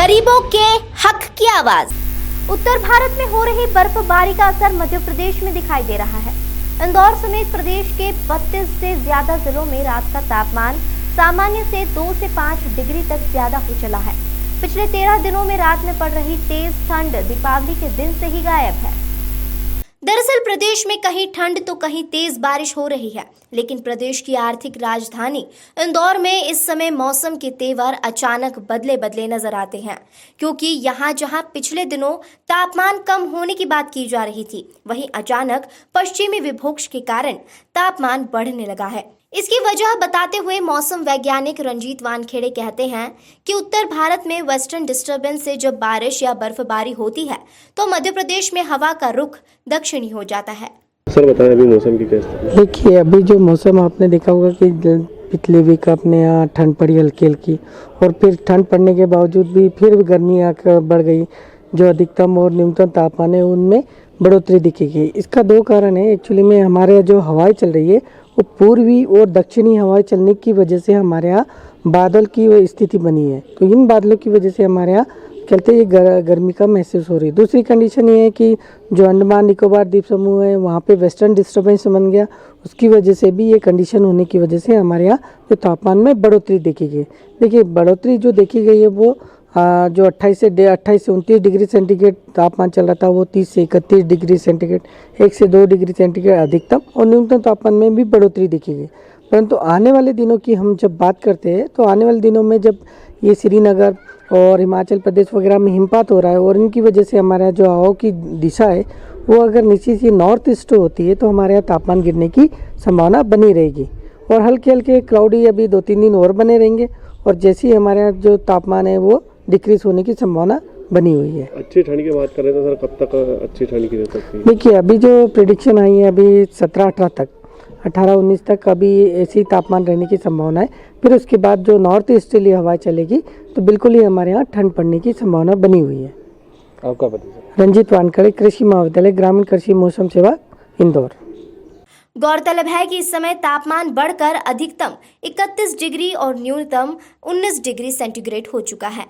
गरीबों के हक की आवाज। उत्तर भारत में हो रही बर्फबारी का असर मध्य प्रदेश में दिखाई दे रहा है। इंदौर समेत प्रदेश के 32 से ज्यादा जिलों में रात का तापमान सामान्य से 2 से 5 डिग्री तक ज्यादा हो चला है। पिछले 13 दिनों में रात में पड़ रही तेज ठंड दीपावली के दिन से ही गायब है। दरअसल प्रदेश में कहीं ठंड तो कहीं तेज बारिश हो रही है, लेकिन प्रदेश की आर्थिक राजधानी इंदौर में इस समय मौसम के तेवर अचानक बदले नजर आते हैं, क्योंकि यहां जहां पिछले दिनों तापमान कम होने की बात की जा रही थी, वहीं अचानक पश्चिमी विक्षोभ के कारण तापमान बढ़ने लगा है। इसकी वजह बताते हुए मौसम वैज्ञानिक रंजीत वानखेड़े कहते हैं कि उत्तर भारत में वेस्टर्न डिस्टर्बेंस से जब बारिश या बर्फबारी होती है तो मध्य प्रदेश में हवा का रुख दक्षिणी हो जाता है। सर बताएं अभी मौसम की कैसी? देखिए अभी जो मौसम आपने देखा होगा कि पिछले वीक अपने यहाँ ठंड पड़ी हल्की हल्की, और फिर ठंड पड़ने के बावजूद भी फिर गर्मी आकर बढ़ गई। जो अधिकतम और न्यूनतम तापमान है उनमें बढ़ोतरी दिखेगी। इसका दो कारण है। एक्चुअली में हमारे यहाँ जो हवाएं चल रही है वो पूर्वी और दक्षिणी हवाएं चलने की वजह से हमारे यहाँ बादल की वो स्थिति बनी है। तो इन बादलों की वजह से हमारे यहाँ चलते ये गर्मी का महसूस हो रही है। दूसरी कंडीशन ये है कि जो अंडमान निकोबार द्वीप समूह है वहाँ पे वेस्टर्न डिस्टर्बेंस बन गया, उसकी वजह से भी ये कंडीशन होने की वजह से हमारे यहाँ जो तापमान में बढ़ोतरी देखी गई। देखिए बढ़ोतरी जो देखी गई है वो जो 28 से 29 डिग्री सेंटीग्रेड तापमान चल रहा था वो 30 से 31 डिग्री सेंटीग्रेड, 1 से 2 डिग्री सेंटीग्रेड अधिकतम और न्यूनतम तापमान में भी बढ़ोतरी देखी गई। परंतु आने वाले दिनों की हम जब बात करते हैं तो आने वाले दिनों में जब ये श्रीनगर और हिमाचल प्रदेश वगैरह में हिमपात हो रहा है और इनकी वजह से हमारे यहाँ जो हवाओं की दिशा है वो अगर नीचे से नॉर्थ ईस्ट होती है तो हमारे यहाँ तापमान गिरने की संभावना बनी रहेगी। और हल्के हल्के क्लाउडी अभी 2-3 दिन और बने रहेंगे, और जैसे ही हमारे यहाँ जो तापमान है वो डिक्रीज होने की संभावना बनी हुई है। अच्छी ठंड की बात कर रहे थे सर, कब तक अच्छी ठंड की रह सकती है? देखिए अभी जो प्रेडिक्शन आई है अभी 17-18 तक, 18-19 तक अभी ऐसी तापमान रहने की संभावना है। फिर उसके बाद जो नॉर्थ ईस्टर्ली हवा चलेगी तो बिल्कुल ही हमारे यहाँ ठंड पड़ने की संभावना बनी हुई है। आपका पता? रंजीत वानखेड़े, कृषि महाविद्यालय, ग्रामीण कृषि मौसम सेवा, इंदौर। गौरतलब है कि इस समय तापमान बढ़कर अधिकतम 31 डिग्री और न्यूनतम 19 डिग्री सेंटीग्रेड हो चुका है।